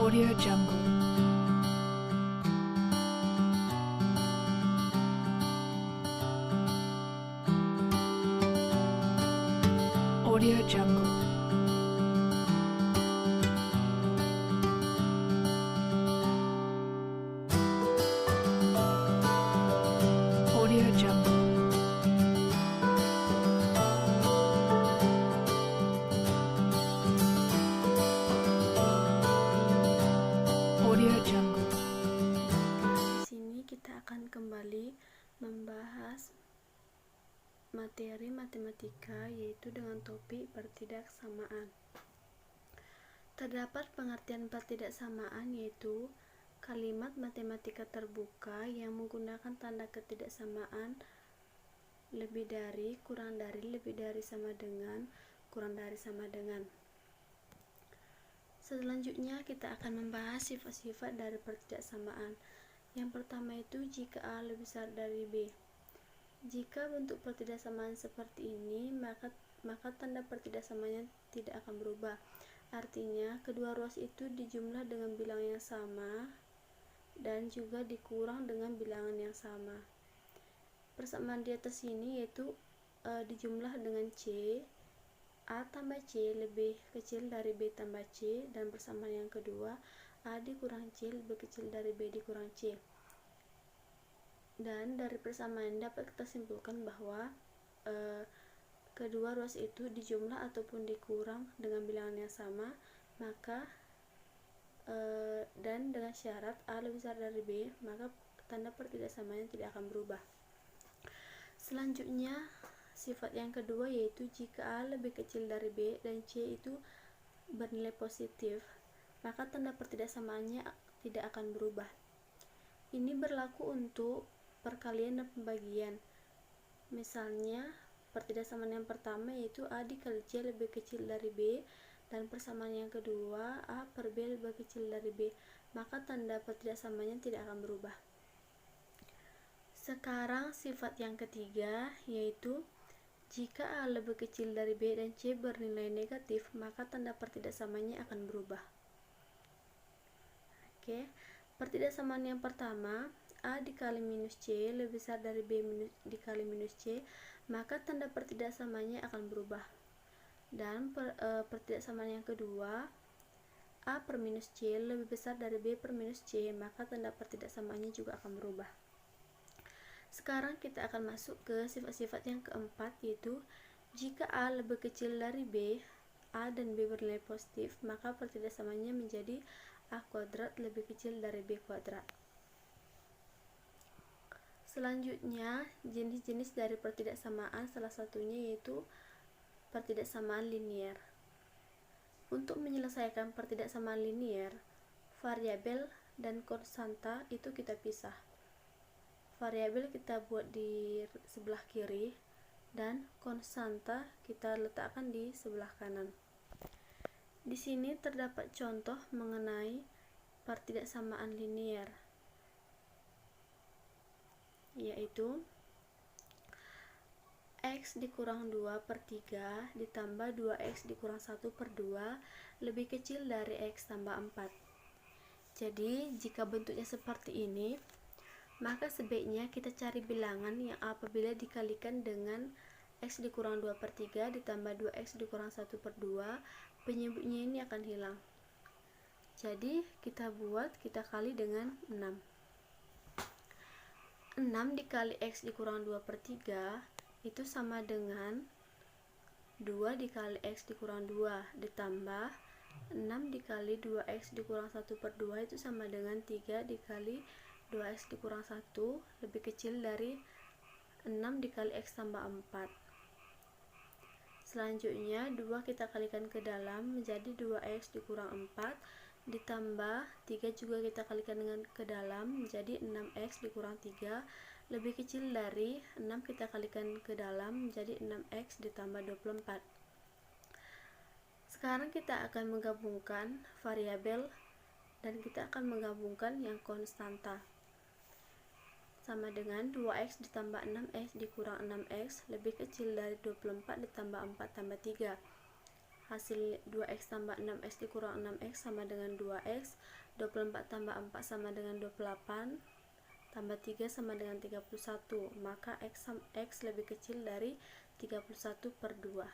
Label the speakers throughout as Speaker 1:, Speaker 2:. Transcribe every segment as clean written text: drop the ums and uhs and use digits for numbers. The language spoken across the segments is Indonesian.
Speaker 1: Audio Jungle. Audio Jungle. Audio Jungle. Audio Jungle.
Speaker 2: Di sini kita akan kembali membahas materi matematika, yaitu dengan topik pertidaksamaan. Terdapat pengertian pertidaksamaan, yaitu kalimat matematika terbuka yang menggunakan tanda ketidaksamaan lebih dari, kurang dari, lebih dari, sama dengan, kurang dari, sama dengan. Selanjutnya kita akan membahas sifat-sifat dari pertidaksamaan. Yang pertama itu jika A lebih besar dari B. Jika bentuk pertidaksamaan seperti ini, maka tanda pertidaksamaannya tidak akan berubah. Artinya, kedua ruas itu dijumlah dengan bilangan yang sama dan juga dikurang dengan bilangan yang sama. Persamaan di atas ini yaitu dijumlah dengan C. A tambah C lebih kecil dari B tambah C, dan persamaan yang kedua A dikurang C lebih kecil dari B dikurang C. Dan dari persamaan dapat kita simpulkan bahwa kedua ruas itu dijumlah ataupun dikurang dengan bilangan yang sama, maka dan dengan syarat A lebih besar dari B, maka tanda pertidaksamaannya tidak akan berubah. Selanjutnya sifat yang kedua yaitu jika A lebih kecil dari B dan C itu bernilai positif, maka tanda pertidaksamaannya tidak akan berubah. Ini berlaku untuk perkalian dan pembagian. Misalnya, pertidaksamaan yang pertama yaitu A dikali C lebih kecil dari B, dan persamaan yang kedua A per B lebih kecil dari B, maka tanda pertidaksamaannya tidak akan berubah. Sekarang sifat yang ketiga yaitu jika A lebih kecil dari B dan C bernilai negatif, maka tanda pertidaksamaannya akan berubah. Oke, pertidaksamaan yang pertama, A dikali minus C lebih besar dari B dikali minus C, maka tanda pertidaksamaannya akan berubah. Dan pertidaksamaan yang kedua, A per minus C lebih besar dari B per minus C, maka tanda pertidaksamaannya juga akan berubah. Sekarang kita akan masuk ke sifat-sifat yang keempat, yaitu jika A lebih kecil dari B, A dan B bernilai positif, maka pertidaksamaannya menjadi A kuadrat lebih kecil dari B kuadrat. Selanjutnya, jenis-jenis dari pertidaksamaan salah satunya yaitu pertidaksamaan linier. Untuk menyelesaikan pertidaksamaan linier, variabel dan konstanta itu kita pisah. Variabel kita buat di sebelah kiri dan konstanta kita letakkan di sebelah kanan. Di sini terdapat contoh mengenai pertidaksamaan linier, yaitu X dikurang 2 per 3 ditambah 2X dikurang 1 per 2 lebih kecil dari X tambah 4. Jadi, jika bentuknya seperti ini, maka sebaiknya kita cari bilangan yang apabila dikalikan dengan X dikurang 2 per 3 ditambah 2X dikurang 1 per 2, penyebutnya ini akan hilang. Jadi, kita kali dengan 6. 6 dikali X dikurang 2 per 3 itu sama dengan 2 dikali X dikurang 2 ditambah 6 dikali 2X dikurang 1 per 2 itu sama dengan 3 dikali 2X dikurang 1 lebih kecil dari 6 dikali X tambah 4. Selanjutnya 2 kita kalikan ke dalam menjadi 2X dikurang 4 ditambah 3 juga kita kalikan dengan ke dalam menjadi 6X dikurang 3 lebih kecil dari 6 kita kalikan ke dalam menjadi 6X ditambah 24. Sekarang kita akan menggabungkan variabel dan kita akan menggabungkan yang konstanta. Sama dengan 2X ditambah 6X dikurang 6X lebih kecil dari 24 ditambah 4 tambah 3. hasil 2x tambah 6x dikurang 6x sama dengan 2x, 24 tambah 4 sama dengan 28, tambah 3 sama dengan 31, maka x lebih kecil dari 31/2.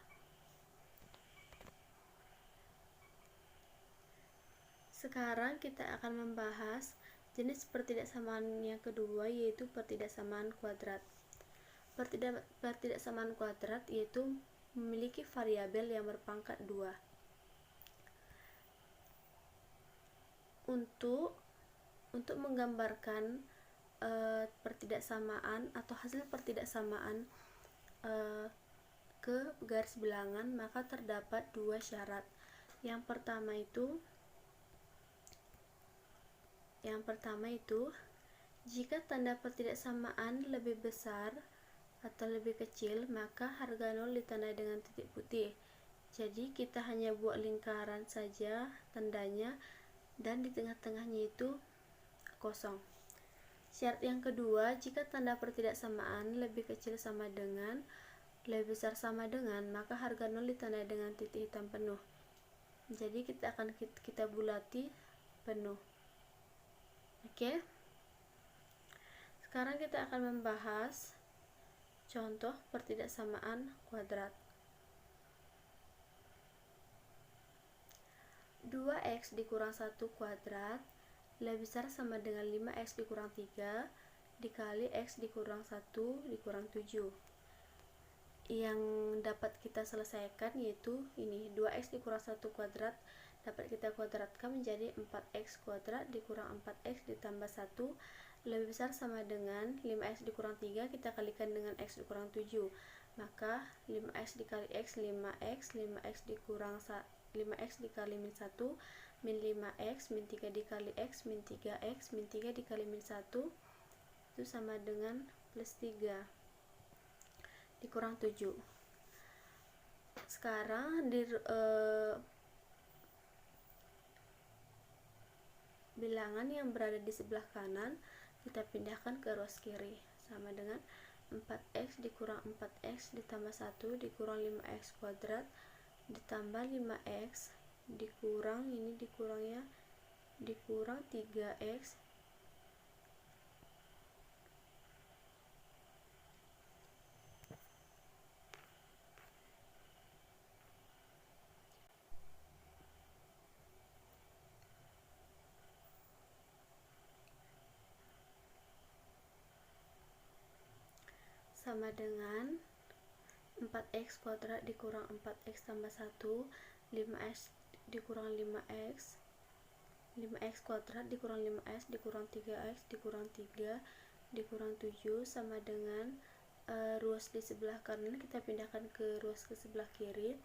Speaker 2: Sekarang kita akan membahas jenis pertidaksamaan yang kedua, yaitu pertidaksamaan kuadrat. Pertidaksamaan kuadrat yaitu memiliki variabel yang berpangkat 2. Untuk menggambarkan pertidaksamaan atau hasil pertidaksamaan ke garis bilangan, maka terdapat 2 syarat. Yang pertama itu jika tanda pertidaksamaan lebih besar atau lebih kecil, maka harga 0 ditandai dengan titik putih. Jadi kita hanya buat lingkaran saja tandanya, dan di tengah-tengahnya itu kosong. Syarat yang kedua, jika tanda pertidaksamaan lebih kecil sama dengan, lebih besar sama dengan, maka harga 0 ditandai dengan titik hitam penuh. Jadi kita bulati penuh. Oke. Sekarang kita akan membahas contoh pertidaksamaan kuadrat. 2x dikurang 1 kuadrat lebih besar sama dengan 5x dikurang 3 dikali x dikurang 1 dikurang 7. Yang dapat kita selesaikan yaitu ini, 2x dikurang 1 kuadrat dapat kita kuadratkan menjadi 4x kuadrat dikurang 4x ditambah 1 lebih besar sama dengan 5x dikurang 3, kita kalikan dengan x dikurang 7, maka 5x dikali x 5x, 5x dikali min 1 min 5x, min 3 dikali x min 3x, min 3 dikali min 1 itu sama dengan plus 3 dikurang 7. Sekarang di bilangan yang berada di sebelah kanan kita pindahkan ke ruas kiri, sama dengan 4x dikurang 4x ditambah 1 dikurang 5x kuadrat ditambah 5x dikurang dikurang 3x sama dengan 4x kuadrat dikurang 4x tambah 1, 5x dikurang 5x, 5x kuadrat dikurang 5x dikurang 3x dikurang 3 dikurang 7 sama dengan ruas di sebelah kanan kita pindahkan ke ruas ke sebelah kiri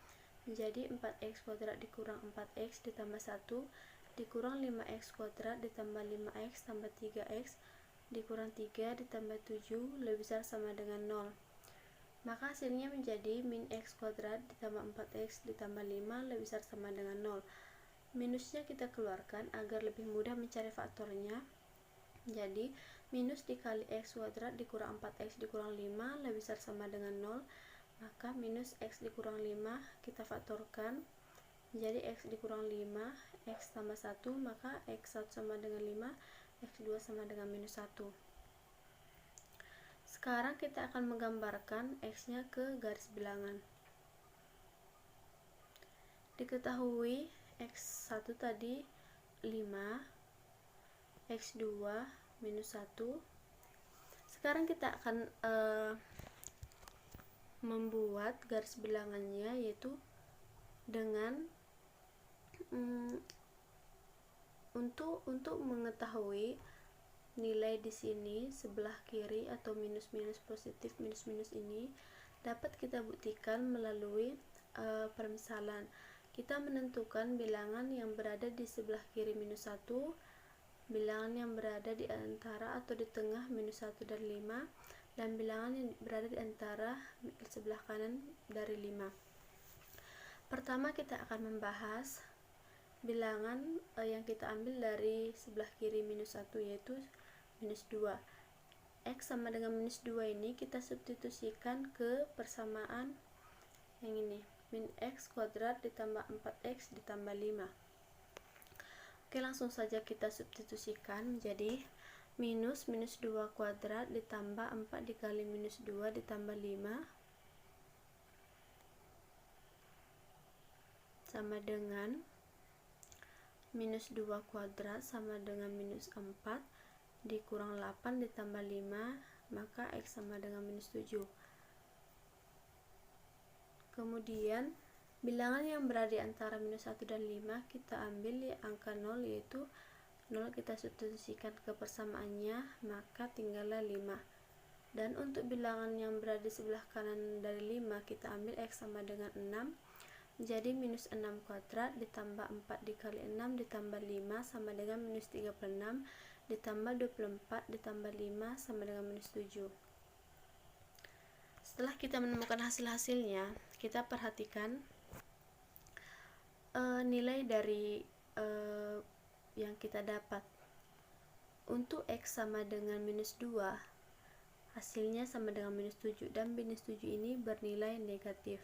Speaker 2: menjadi 4x kuadrat dikurang 4x ditambah 1 dikurang 5x kuadrat ditambah 5x tambah 3x dikurang 3 ditambah 7 lebih besar sama dengan 0. Maka hasilnya menjadi min x kuadrat ditambah 4x ditambah 5 lebih besar sama dengan 0. Minusnya kita keluarkan agar lebih mudah mencari faktornya. Jadi minus dikali x kuadrat dikurang 4x dikurang 5 lebih besar sama dengan 0. Maka minus x dikurang 5 kita faktorkan menjadi x dikurang 5, x tambah 1, maka x1 sama dengan 5, x2 sama dengan minus 1. Sekarang kita akan menggambarkan x-nya ke garis bilangan. Diketahui x1 tadi 5, x2 minus 1. Sekarang kita akan membuat garis bilangannya, yaitu dengan untuk mengetahui nilai di sini sebelah kiri atau minus positif minus ini dapat kita buktikan melalui permisalan. Kita menentukan bilangan yang berada di sebelah kiri minus 1, bilangan yang berada di antara atau di tengah minus 1 dan 5, dan bilangan yang berada di antara sebelah kanan dari 5. Pertama kita akan membahas bilangan yang kita ambil dari sebelah kiri minus 1, yaitu minus 2. X sama dengan minus 2 ini kita substitusikan ke persamaan yang ini. min X kuadrat ditambah 4X ditambah 5. Oke, langsung saja kita substitusikan menjadi minus 2 kuadrat ditambah 4 dikali minus 2 ditambah 5 sama dengan minus 2 kuadrat sama dengan minus 4 dikurang 8 ditambah 5, maka X sama dengan minus 7. Kemudian bilangan yang berada di antara minus 1 dan 5 kita ambil di angka 0, yaitu 0 kita substitusikan ke persamaannya, maka tinggallah 5. Dan untuk bilangan yang berada di sebelah kanan dari 5 kita ambil X sama dengan 6, jadi minus 6 kuadrat ditambah 4 dikali 6 ditambah 5 sama dengan minus 36 ditambah 24 ditambah 5 sama dengan minus 7. Setelah kita menemukan hasil-hasilnya, kita perhatikan nilai dari yang kita dapat. Untuk X sama dengan minus 2, hasilnya sama dengan minus 7, dan minus 7 ini bernilai negatif.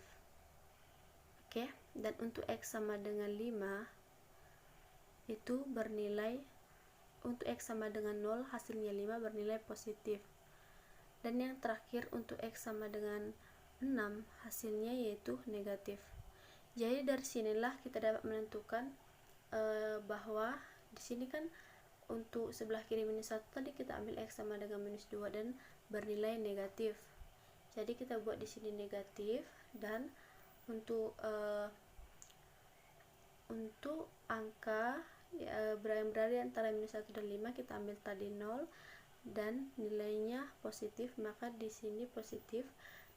Speaker 2: Oke, dan untuk X sama dengan 5 itu bernilai, untuk X sama dengan 0 hasilnya 5 bernilai positif. Dan yang terakhir untuk X sama dengan 6 hasilnya yaitu negatif. Jadi dari sinilah kita dapat menentukan bahwa di sini kan untuk sebelah kiri minus 1 tadi kita ambil X sama dengan minus 2 dan bernilai negatif. Jadi kita buat di sini negatif, dan untuk angka yang berada di antara minus 1 dan 5 kita ambil tadi 0 dan nilainya positif, maka di sini positif.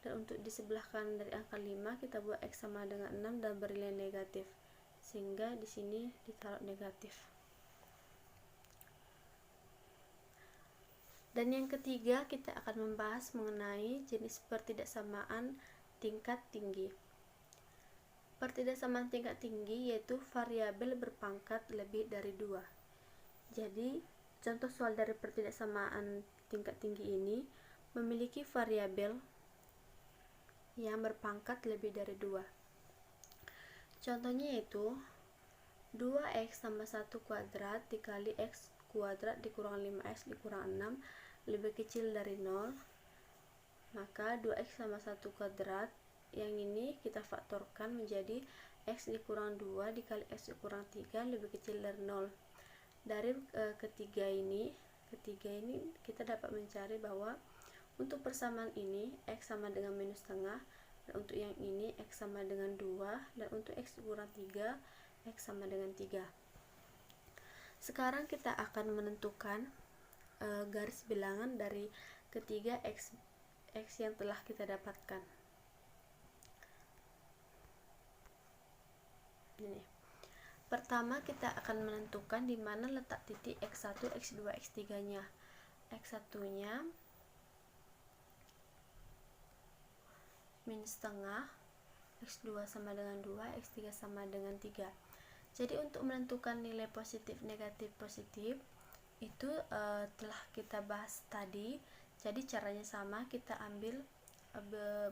Speaker 2: Dan untuk di sebelah kanan dari angka 5 kita buat X sama dengan 6 dan bernilai negatif, sehingga di sini ditaruh negatif. Dan yang ketiga kita akan membahas mengenai jenis pertidaksamaan tingkat tinggi. Pertidaksamaan tingkat tinggi yaitu variabel berpangkat lebih dari 2. Jadi contoh soal dari pertidaksamaan tingkat tinggi ini memiliki variabel yang berpangkat lebih dari 2. Contohnya yaitu 2X tambah 1 kuadrat dikali X kuadrat dikurang 5X dikurang 6 lebih kecil dari 0. Maka 2X tambah 1 kuadrat yang ini kita faktorkan menjadi X dikurang 2 dikali X dikurang 3 lebih kecil dari 0. Dari ketiga ini kita dapat mencari bahwa untuk persamaan ini X sama dengan minus setengah, dan untuk yang ini X sama dengan 2, dan untuk X dikurang 3 X sama dengan 3. Sekarang kita akan menentukan garis bilangan dari ketiga X yang telah kita dapatkan. Ini. Pertama kita akan menentukan di mana letak titik X1, X2, X3-nya. X1-nya minus setengah, X2 sama dengan 2, X3 sama dengan 3. Jadi untuk menentukan nilai positif, negatif, positif itu telah kita bahas tadi. Jadi caranya sama, kita ambil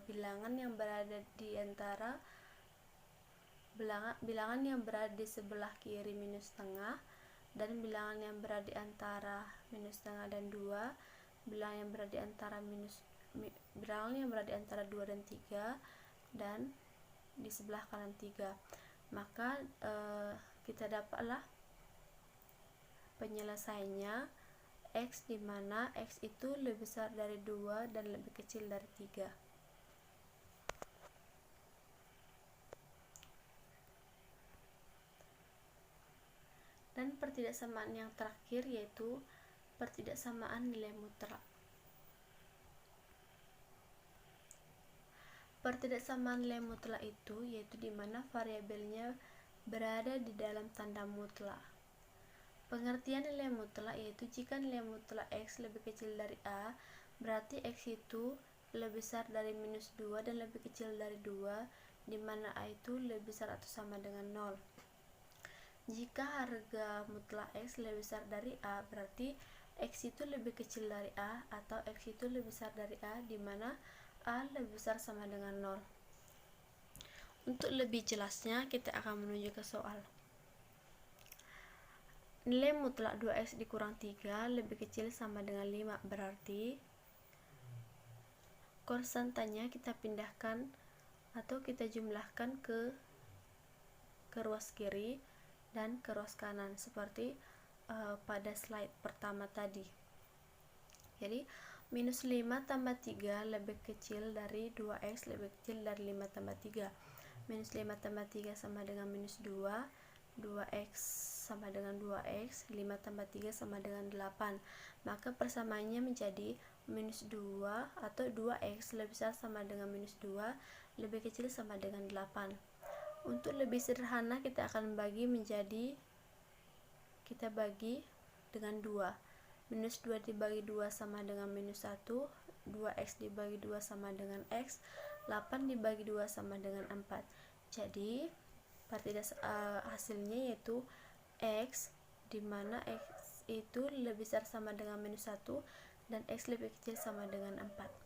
Speaker 2: bilangan yang berada di antara bilangan yang berada di sebelah kiri minus setengah, dan bilangan yang berada di antara minus setengah dan 2, bilangan yang berada di antara bilangan yang berada di antara 2 dan 3, dan di sebelah kanan 3. Maka kita dapatlah penyelesaiannya X, di mana X itu lebih besar dari 2 dan lebih kecil dari 3. Dan pertidaksamaan yang terakhir yaitu pertidaksamaan nilai mutlak. Pertidaksamaan nilai mutlak itu yaitu di mana variabelnya berada di dalam tanda mutlak. Pengertian nilai mutlak yaitu jika nilai mutlak X lebih kecil dari A, berarti X itu lebih besar dari minus 2 dan lebih kecil dari 2, di mana A itu lebih besar atau sama dengan 0. Jika harga mutlak X lebih besar dari A, berarti X itu lebih kecil dari A, atau X itu lebih besar dari A, di mana A lebih besar sama dengan 0. Untuk lebih jelasnya, kita akan menuju ke soal. Nilai mutlak 2x dikurang 3 lebih kecil sama dengan 5, berarti konstantanya kita pindahkan atau kita jumlahkan ke ruas kiri dan ke ruas kanan seperti pada slide pertama tadi. Jadi minus 5 tambah 3 lebih kecil dari 2x lebih kecil dari 5 tambah 3. Minus 5 tambah 3 sama dengan minus 2, 2x sama dengan 2x, 5 tambah 3 sama dengan 8. Maka persamaannya menjadi minus 2 atau 2x lebih besar sama dengan minus 2, lebih kecil sama dengan 8. Untuk lebih sederhana, kita akan bagi dengan 2. Minus 2 dibagi 2 sama dengan minus 1, 2x dibagi 2 sama dengan x, 8 dibagi 2 sama dengan 4. Jadi hasilnya yaitu x, dimana x itu lebih besar sama dengan minus 1 dan x lebih kecil sama dengan 4.